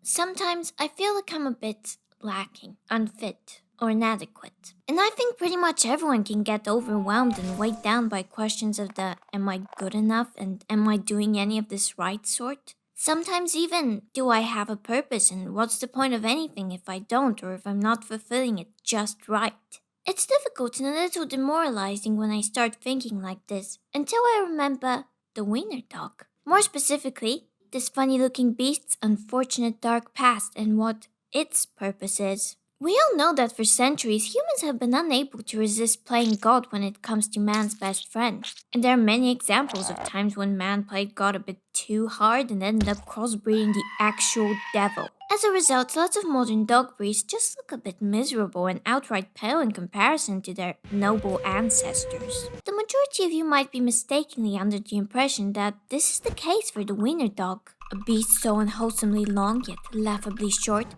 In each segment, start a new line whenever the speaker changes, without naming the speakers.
Sometimes I feel like I'm a bit lacking, unfit, or inadequate. And I think pretty much everyone can get overwhelmed and weighed down by questions of the am I good enough and am I doing any of this right sort? Sometimes even do I have a purpose and what's the point of anything if I don't or if I'm not fulfilling it just right? It's difficult and a little demoralizing when I start thinking like this until I remember the wiener dog. More specifically, this funny looking beast's unfortunate dark past and what its purpose is. We all know that for centuries, humans have been unable to resist playing God when it comes to man's best friend. And there are many examples of times when man played God a bit too hard and ended up crossbreeding the actual devil. As a result, lots of modern dog breeds just look a bit miserable and outright pale in comparison to their noble ancestors. The majority of you might be mistakenly under the impression that this is the case for the wiener dog, a beast so unwholesomely long yet laughably short.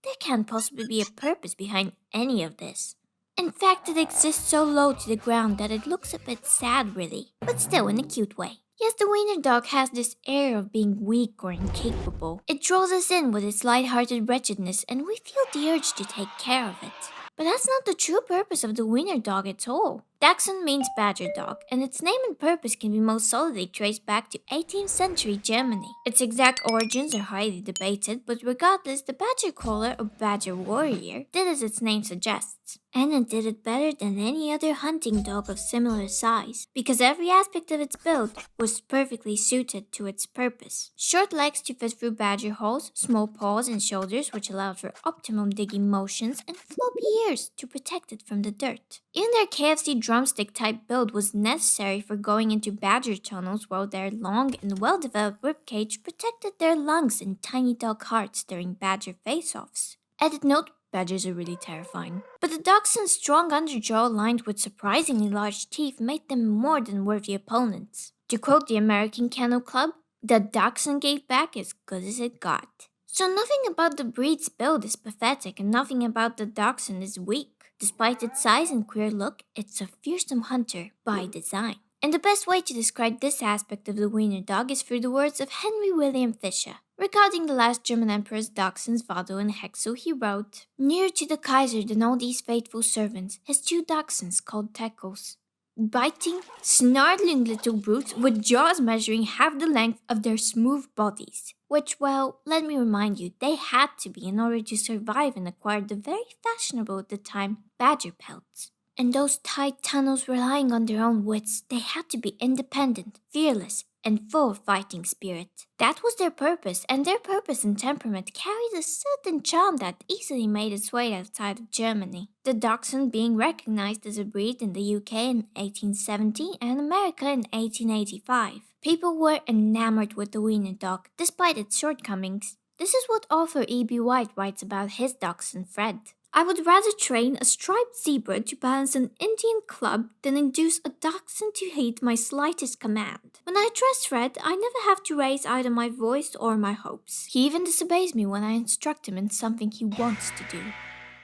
There can't possibly be a purpose behind any of this. In fact, it exists so low to the ground that it looks a bit sad, really, but still in a cute way. Yes, the wiener dog has this air of being weak or incapable. It draws us in with its light-hearted wretchedness, and we feel the urge to take care of it. But that's not the true purpose of the wiener dog at all. Dachshund means badger dog, and its name and purpose can be most solidly traced back to 18th century Germany. Its exact origins are highly debated, but regardless, the badger caller or badger warrior did as its name suggests. And it did it better than any other hunting dog of similar size, because every aspect of its build was perfectly suited to its purpose. Short legs to fit through badger holes, small paws and shoulders which allowed for optimum digging motions, and floppy ears to protect it from the dirt. Even their KFC drumstick type build was necessary for going into badger tunnels, while their long and well-developed ribcage protected their lungs and tiny dog hearts during badger face-offs. Edit note, badgers are really terrifying. But the dachshund's strong underjaw lined with surprisingly large teeth made them more than worthy opponents. To quote the American Kennel Club, the dachshund gave back as good as it got. So nothing about the breed's build is pathetic and nothing about the dachshund is weak. Despite its size and queer look, it's a fearsome hunter by design. And the best way to describe this aspect of the wiener dog is through the words of Henry William Fischer. Regarding the last German emperor's dachshunds, Vado and Hexel, he wrote, "Nearer to the Kaiser than all these faithful servants, his two dachshunds called Tekels. Biting, snarling little brutes with jaws measuring half the length of their smooth bodies. Which, well, let me remind you, they had to be in order to survive and acquire the very fashionable at the time badger pelts. In those tight tunnels relying on their own wits, they had to be independent, fearless, and full of fighting spirit. That was their purpose, and their purpose and temperament carried a certain charm that easily made its way outside of Germany. The dachshund being recognized as a breed in the UK in 1870 and America in 1885. People were enamored with the wiener dog, despite its shortcomings. This is what author E.B. White writes about his dachshund Fred. I would rather train a striped zebra to balance an Indian club than induce a dachshund to hate my slightest command. When I address Fred, I never have to raise either my voice or my hopes. He even disobeys me when I instruct him in something he wants to do."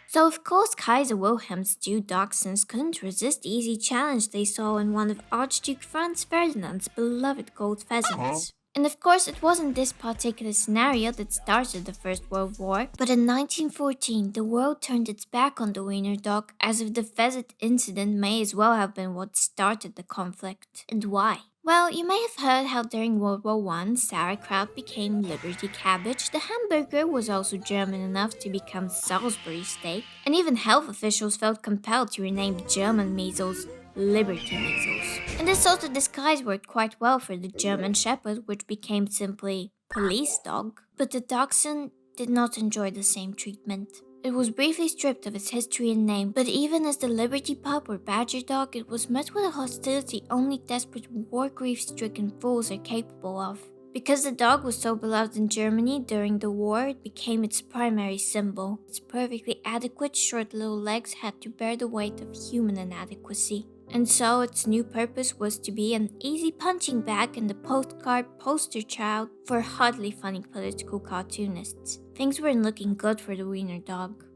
So of course Kaiser Wilhelm's two dachshunds couldn't resist the easy challenge they saw in one of Archduke Franz Ferdinand's beloved gold pheasants. And of course, it wasn't this particular scenario that started the First World War, but in 1914, the world turned its back on the wiener dog, as if the pheasant incident may as well have been what started the conflict. And why? Well, you may have heard how during World War I, sauerkraut became Liberty cabbage, the hamburger was also German enough to become Salisbury steak, and even health officials felt compelled to rename German measles Liberty measles. And this sort of disguise worked quite well for the German Shepherd, which became simply police dog. But the dachshund did not enjoy the same treatment. It was briefly stripped of its history and name, but even as the Liberty pup or badger dog, it was met with a hostility only desperate war grief-stricken fools are capable of. Because the dog was so beloved in Germany during the war, it became its primary symbol. Its perfectly adequate short little legs had to bear the weight of human inadequacy. And so its new purpose was to be an easy punching bag and the postcard poster child for hardly funny political cartoonists. Things weren't looking good for the wiener dog.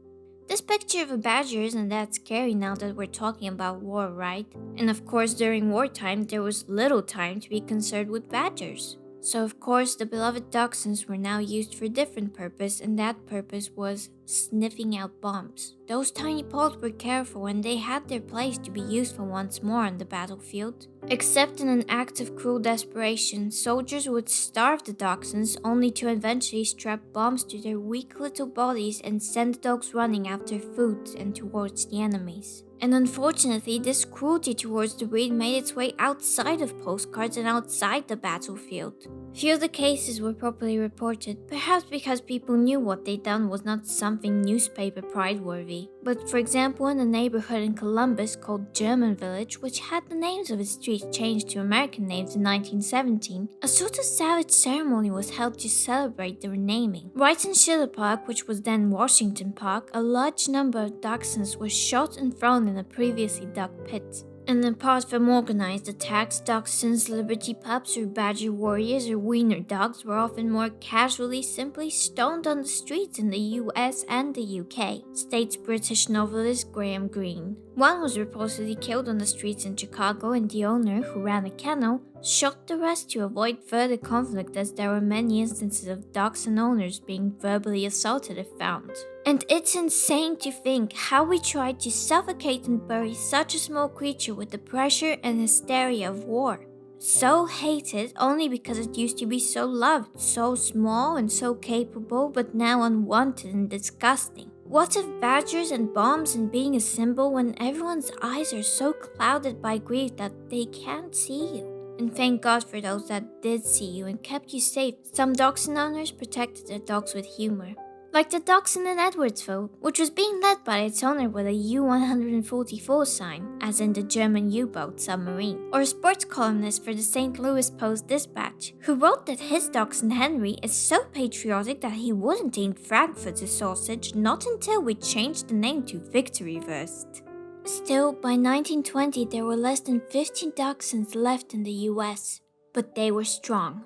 This picture of a badger isn't that scary now that we're talking about war, right? And of course, during wartime, there was little time to be concerned with badgers. So of course the beloved dachshunds were now used for a different purpose, and that purpose was sniffing out bombs. Those tiny paws were careful and they had their place to be useful once more on the battlefield. Except in an act of cruel desperation, soldiers would starve the dachshunds only to eventually strap bombs to their weak little bodies and send the dogs running after food and towards the enemies. And unfortunately, this cruelty towards the breed made its way outside of postcards and outside the battlefield. Few of the cases were properly reported, perhaps because people knew what they'd done was not something newspaper pride-worthy. But for example, in a neighborhood in Columbus called German Village, which had the names of its streets changed to American names in 1917, a sort of savage ceremony was held to celebrate the renaming. Right in Schiller Park, which was then Washington Park, a large number of dachshunds were shot and thrown in a previously dug pit. And apart from organized attacks, dachshunds, liberty pups, or badger warriors or wiener dogs were often more casually simply stoned on the streets in the US and the UK, states British novelist Graham Greene. One was reportedly killed on the streets in Chicago, and the owner, who ran a kennel, shot the rest to avoid further conflict, as there were many instances of dachshund owners being verbally assaulted if found. And it's insane to think how we tried to suffocate and bury such a small creature with the pressure and hysteria of war. So hated only because it used to be so loved, so small and so capable, but now unwanted and disgusting. What of badgers and bombs and being a symbol when everyone's eyes are so clouded by grief that they can't see you? And thank God for those that did see you and kept you safe. Some dachshund owners protected their dogs with humor. Like the dachshund in Edwardsville, which was being led by its owner with a U-144 sign, as in the German U-boat submarine. Or a sports columnist for the St. Louis Post-Dispatch, who wrote that his dachshund Henry is so patriotic that he wouldn't eat Frankfurter sausage not until we changed the name to Victory Wurst. Still, by 1920 there were less than 15 dachshunds left in the US. But they were strong.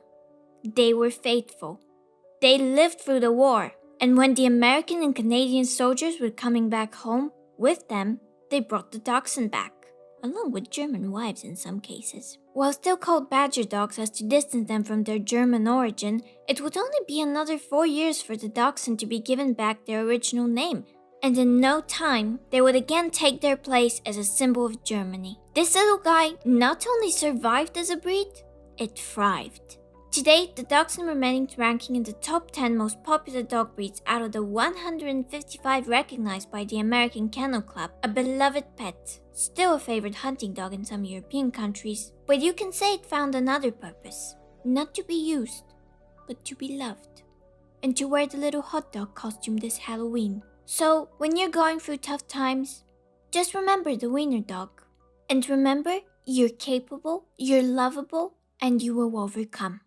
They were faithful. They lived through the war. And when the American and Canadian soldiers were coming back home, with them, they brought the dachshund back, along with German wives in some cases. While still called badger dogs as to distance them from their German origin, it would only be another 4 years for the dachshund to be given back their original name, and in no time, they would again take their place as a symbol of Germany. This little guy not only survived as a breed, it thrived. Today, the dachshund remained ranking in the top 10 most popular dog breeds out of the 155 recognized by the American Kennel Club, a beloved pet. Still a favorite hunting dog in some European countries, but you can say it found another purpose. Not to be used, but to be loved. And to wear the little hot dog costume this Halloween. So, when you're going through tough times, just remember the wiener dog. And remember, you're capable, you're lovable, and you will overcome.